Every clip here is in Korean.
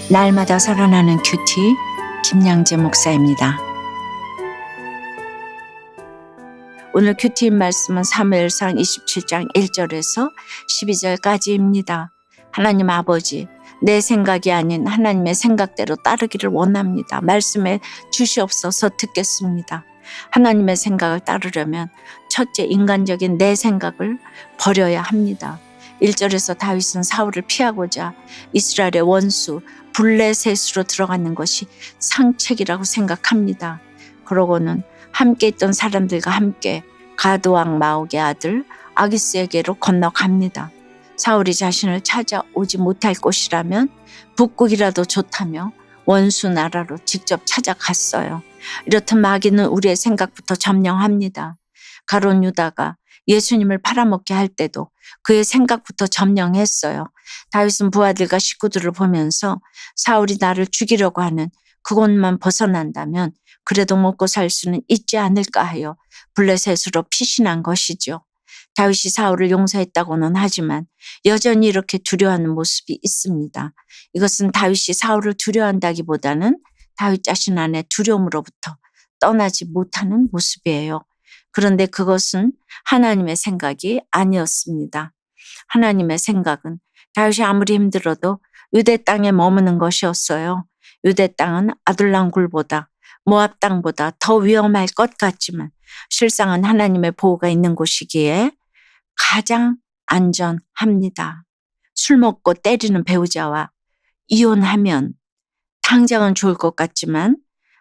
날마다 살아나는 큐티 김양재 목사입니다. 오늘 큐티인 말씀은 사무엘상 27장 1절에서 12절까지입니다. 하나님 아버지, 내 생각이 아닌 하나님의 생각대로 따르기를 원합니다. 말씀에 주시옵소서 듣겠습니다. 하나님의 생각을 따르려면 첫째 인간적인 내 생각을 버려야 합니다. 1절에서 다윗은 사울을 피하고자 이스라엘의 원수 블레셋으로 들어가는 것이 상책이라고 생각합니다. 그러고는 함께 있던 사람들과 함께 가드왕 마옥의 아들 아기스에게로 건너갑니다. 사울이 자신을 찾아오지 못할 곳이라면 북극이라도 좋다며 원수 나라로 직접 찾아갔어요. 이렇듯 마귀는 우리의 생각부터 점령합니다. 가룟 유다가 예수님을 팔아먹게 할 때도 그의 생각부터 점령했어요. 다윗은 부하들과 식구들을 보면서 사울이 나를 죽이려고 하는 그곳만 벗어난다면 그래도 먹고 살 수는 있지 않을까 하여 블레셋으로 피신한 것이죠. 다윗이 사울을 용서했다고는 하지만 여전히 이렇게 두려워하는 모습이 있습니다. 이것은 다윗이 사울을 두려워한다기보다는 다윗 자신 안에 두려움으로부터 떠나지 못하는 모습이에요. 그런데 그것은 하나님의 생각이 아니었습니다. 하나님의 생각은 다윗이 아무리 힘들어도 유대 땅에 머무는 것이었어요. 유대 땅은 아둘람 굴보다 모압 땅보다 더 위험할 것 같지만 실상은 하나님의 보호가 있는 곳이기에 가장 안전합니다. 술 먹고 때리는 배우자와 이혼하면 당장은 좋을 것 같지만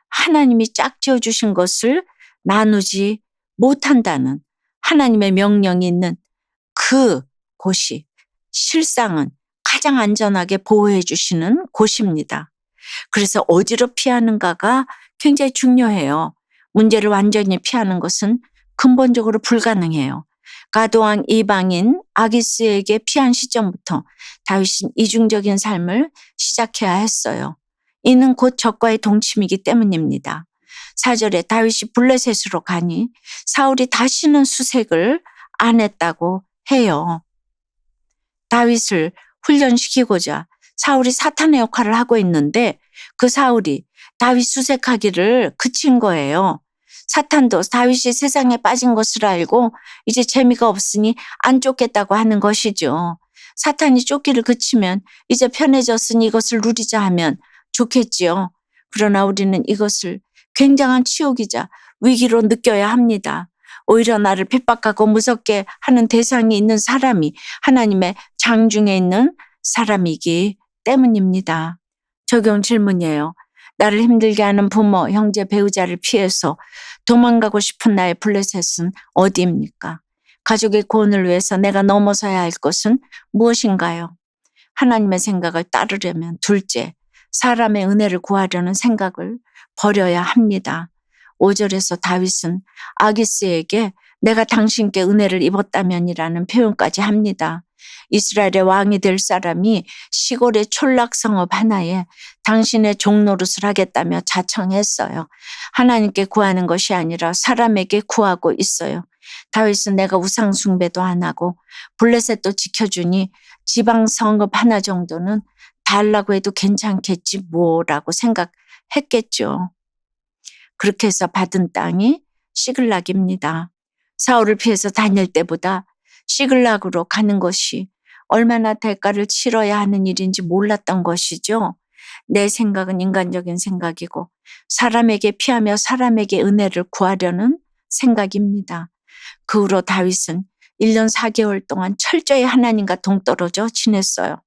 하나님이 짝지어 주신 것을 나누지 못한다는 하나님의 명령이 있는 그 곳이 실상은 가장 안전하게 보호해 주시는 곳입니다. 그래서 어디로 피하는가가 굉장히 중요해요. 문제를 완전히 피하는 것은 근본적으로 불가능해요. 가드왕 이방인 아기스에게 피한 시점부터 다윗은 이중적인 삶을 시작해야 했어요. 이는 곧 적과의 동침이기 때문입니다. 4절에 다윗이 블레셋으로 가니 사울이 다시는 수색을 안 했다고 해요. 다윗을 훈련시키고자 사울이 사탄의 역할을 하고 있는데 그 사울이 다윗 수색하기를 그친 거예요. 사탄도 다윗이 세상에 빠진 것을 알고 이제 재미가 없으니 안 쫓겠다고 하는 것이죠. 사탄이 쫓기를 그치면 이제 편해졌으니 이것을 누리자 하면 좋겠지요. 그러나 우리는 이것을 굉장한 치욕이자 위기로 느껴야 합니다. 오히려 나를 핍박하고 무섭게 하는 대상이 있는 사람이 하나님의 장중에 있는 사람이기 때문입니다. 적용 질문이에요. 나를 힘들게 하는 부모, 형제, 배우자를 피해서 도망가고 싶은 나의 블레셋은 어디입니까? 가족의 구원을 위해서 내가 넘어서야 할 것은 무엇인가요? 하나님의 생각을 따르려면 둘째, 사람의 은혜를 구하려는 생각을 버려야 합니다. 5절에서 다윗은 아기스에게 내가 당신께 은혜를 입었다면이라는 표현까지 합니다. 이스라엘의 왕이 될 사람이 시골의 촌락성읍 하나에 당신의 종노릇을 하겠다며 자청했어요. 하나님께 구하는 것이 아니라 사람에게 구하고 있어요. 다윗은 내가 우상 숭배도 안 하고 블레셋도 지켜주니 지방 성읍 하나 정도는 달라고 해도 괜찮겠지 뭐라고 생각했겠죠. 그렇게 해서 받은 땅이 시글락입니다. 사울을 피해서 다닐 때보다 시글락으로 가는 것이 얼마나 대가를 치러야 하는 일인지 몰랐던 것이죠. 내 생각은 인간적인 생각이고 사람에게 피하며 사람에게 은혜를 구하려는 생각입니다. 그 후로 다윗은 1년 4개월 동안 철저히 하나님과 동떨어져 지냈어요.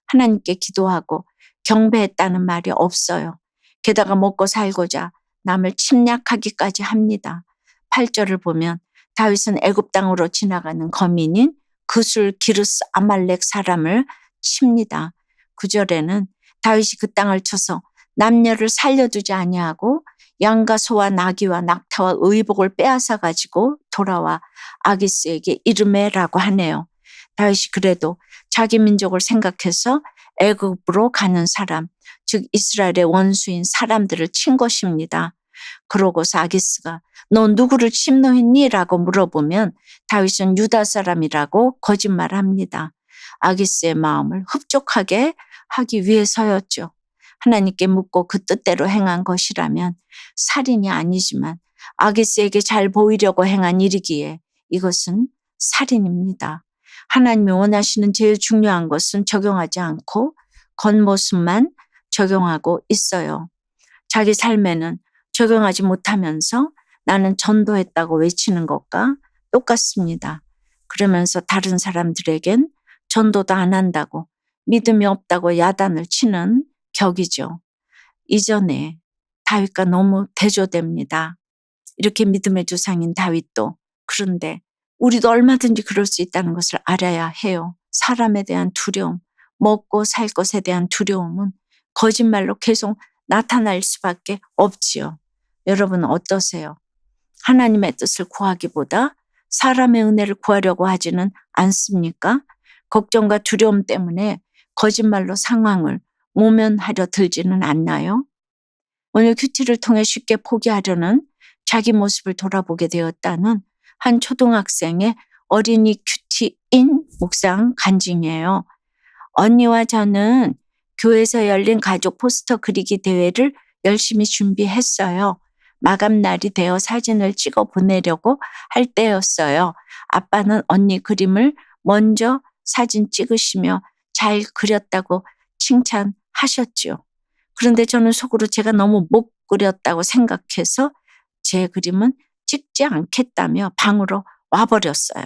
하나님께 기도하고 경배했다는 말이 없어요. 게다가 먹고 살고자 남을 침략하기까지 합니다. 8절을 보면 다윗은 애굽 땅으로 지나가는 거민인 그술 기르스 아말렉 사람을 칩니다. 9절에는 다윗이 그 땅을 쳐서 남녀를 살려두지 아니하고 양과 소와 나귀와 낙타와 의복을 빼앗아 가지고 돌아와 아기스에게 이르매라고 하네요. 다윗이 그래도 자기 민족을 생각해서 애굽으로 가는 사람, 즉 이스라엘의 원수인 사람들을 친 것입니다. 그러고서 아기스가 너 누구를 침노했니? 라고 물어보면 다윗은 유다 사람이라고 거짓말합니다. 아기스의 마음을 흡족하게 하기 위해서였죠. 하나님께 묻고 그 뜻대로 행한 것이라면 살인이 아니지만 아기스에게 잘 보이려고 행한 일이기에 이것은 살인입니다. 하나님이 원하시는 제일 중요한 것은 적용하지 않고 겉모습만 적용하고 있어요. 자기 삶에는 적용하지 못하면서 나는 전도했다고 외치는 것과 똑같습니다. 그러면서 다른 사람들에겐 전도도 안 한다고 믿음이 없다고 야단을 치는 격이죠. 이전에 다윗과 너무 대조됩니다. 이렇게 믿음의 조상인 다윗도 그런데 우리도 얼마든지 그럴 수 있다는 것을 알아야 해요. 사람에 대한 두려움, 먹고 살 것에 대한 두려움은 거짓말로 계속 나타날 수밖에 없지요. 여러분 어떠세요? 하나님의 뜻을 구하기보다 사람의 은혜를 구하려고 하지는 않습니까? 걱정과 두려움 때문에 거짓말로 상황을 모면하려 들지는 않나요? 오늘 큐티를 통해 쉽게 포기하려는 자기 모습을 돌아보게 되었다는 한 초등학생의 어린이 큐티인 묵상 간증이에요. 언니와 저는 교회에서 열린 가족 포스터 그리기 대회를 열심히 준비했어요. 마감 날이 되어 사진을 찍어 보내려고 할 때였어요. 아빠는 언니 그림을 먼저 사진 찍으시며 잘 그렸다고 칭찬하셨지요. 그런데 저는 속으로 제가 너무 못 그렸다고 생각해서 제 그림은 찍지 않겠다며 방으로 와버렸어요.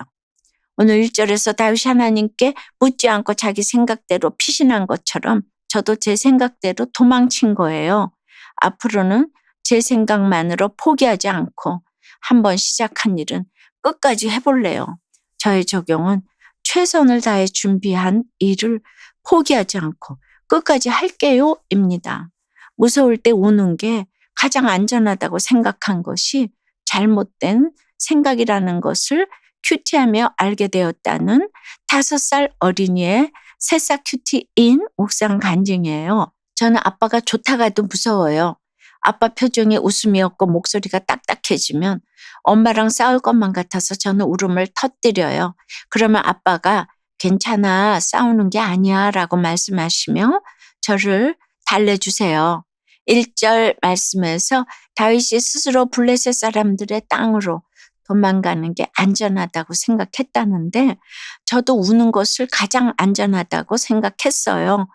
오늘 1절에서 다윗이 하나님께 묻지 않고 자기 생각대로 피신한 것처럼 저도 제 생각대로 도망친 거예요. 앞으로는 제 생각만으로 포기하지 않고 한번 시작한 일은 끝까지 해볼래요. 저의 적용은 최선을 다해 준비한 일을 포기하지 않고 끝까지 할게요 입니다. 무서울 때 우는 게 가장 안전하다고 생각한 것이 잘못된 생각이라는 것을 큐티하며 알게 되었다는 5살 어린이의 새싹 큐티인 옥상 간증이에요. 저는 아빠가 좋다가도 무서워요. 아빠 표정에 웃음이 없고 목소리가 딱딱해지면 엄마랑 싸울 것만 같아서 저는 울음을 터뜨려요. 그러면 아빠가 괜찮아, 싸우는 게 아니야 라고 말씀하시며 저를 달래주세요. 1절 말씀에서 다윗이 스스로 블레셋 사람들의 땅으로 도망가는 게 안전하다고 생각했다는데 저도 우는 것을 가장 안전하다고 생각했어요.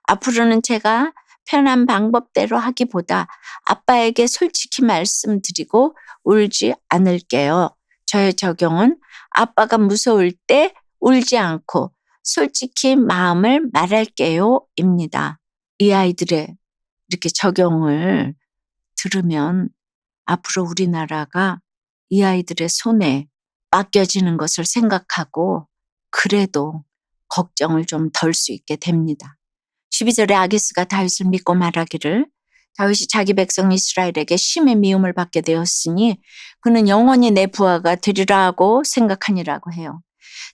앞으로는 제가 편한 방법대로 하기보다 아빠에게 솔직히 말씀드리고 울지 않을게요. 저의 적용은 아빠가 무서울 때 울지 않고 솔직히 마음을 말할게요 입니다. 이 아이들의 이렇게 적용을 들으면 앞으로 우리나라가 이 아이들의 손에 맡겨지는 것을 생각하고 그래도 걱정을 좀 덜 수 있게 됩니다. 12절에 아기스가 다윗을 믿고 말하기를 다윗이 자기 백성 이스라엘에게 심히 미움을 받게 되었으니 그는 영원히 내 부하가 되리라 하고 생각하니라고 해요.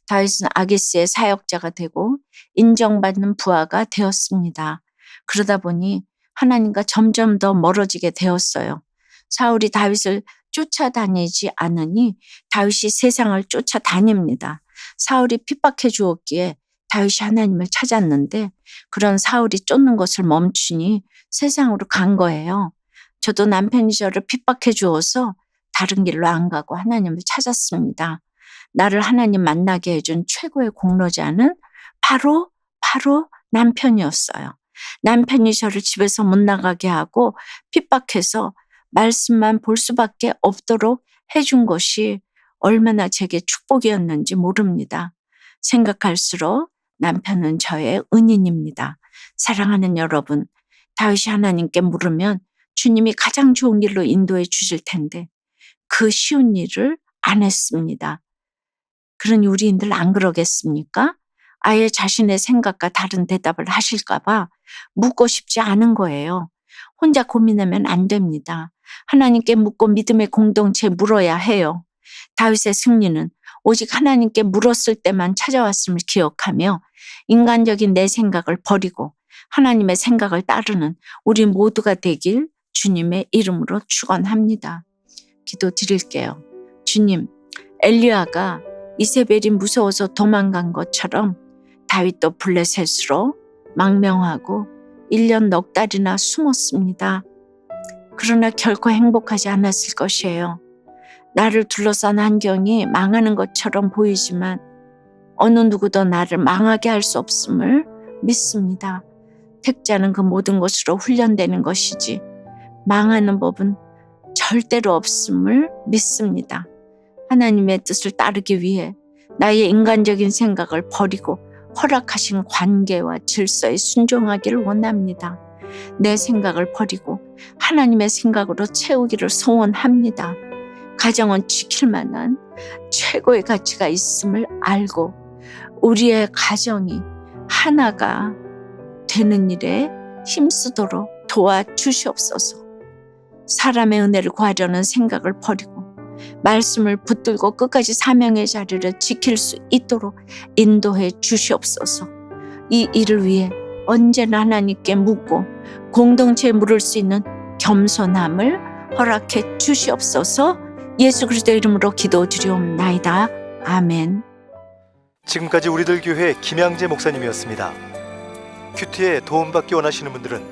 다윗은 아기스의 사역자가 되고 인정받는 부하가 되었습니다. 그러다 보니 하나님과 점점 더 멀어지게 되었어요. 사울이 다윗을 쫓아다니지 않으니 다윗이 세상을 쫓아다닙니다. 사울이 핍박해 주었기에 다윗이 하나님을 찾았는데 그런 사울이 쫓는 것을 멈추니 세상으로 간 거예요. 저도 남편이 저를 핍박해 주어서 다른 길로 안 가고 하나님을 찾았습니다. 나를 하나님 만나게 해준 최고의 공로자는 바로 남편이었어요. 남편이 저를 집에서 못 나가게 하고 핍박해서 말씀만 볼 수밖에 없도록 해준 것이 얼마나 제게 축복이었는지 모릅니다. 생각할수록 남편은 저의 은인입니다. 사랑하는 여러분, 다윗이 하나님께 물으면 주님이 가장 좋은 길로 인도해 주실 텐데 그 쉬운 일을 안 했습니다. 그러니 우리인들 안 그러겠습니까? 아예 자신의 생각과 다른 대답을 하실까 봐 묻고 싶지 않은 거예요. 혼자 고민하면 안 됩니다. 하나님께 묻고 믿음의 공동체에 물어야 해요. 다윗의 승리는 오직 하나님께 물었을 때만 찾아왔음을 기억하며 인간적인 내 생각을 버리고 하나님의 생각을 따르는 우리 모두가 되길 주님의 이름으로 축원합니다. 기도드릴게요. 주님, 엘리야가 이세벨이 무서워서 도망간 것처럼 다윗도 블레셋으로 망명하고 1년 넉 달이나 숨었습니다. 그러나 결코 행복하지 않았을 것이에요. 나를 둘러싼 환경이 망하는 것처럼 보이지만 어느 누구도 나를 망하게 할 수 없음을 믿습니다. 택자는 그 모든 것으로 훈련되는 것이지 망하는 법은 절대로 없음을 믿습니다. 하나님의 뜻을 따르기 위해 나의 인간적인 생각을 버리고 허락하신 관계와 질서에 순종하기를 원합니다. 내 생각을 버리고 하나님의 생각으로 채우기를 소원합니다. 가정은 지킬 만한 최고의 가치가 있음을 알고 우리의 가정이 하나가 되는 일에 힘쓰도록 도와주시옵소서. 사람의 은혜를 구하려는 생각을 버리고 말씀을 붙들고 끝까지 사명의 자리를 지킬 수 있도록 인도해 주시옵소서. 이 일을 위해 언제나 하나님께 묻고 공동체에 물을 수 있는 겸손함을 허락해 주시옵소서. 예수 그리스도의 이름으로 기도드리옵나이다. 아멘. 지금까지 우리들 교회 김양재 목사님이었습니다. 큐티에 도움받기 원하시는 분들은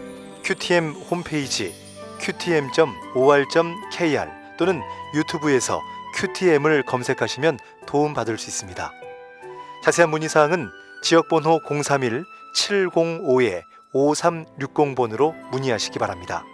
QTM 홈페이지 qtm.or.kr 또는 유튜브에서 QTM을 검색하시면 도움받을 수 있습니다. 자세한 문의사항은 지역번호 031-705-5360번으로 문의하시기 바랍니다.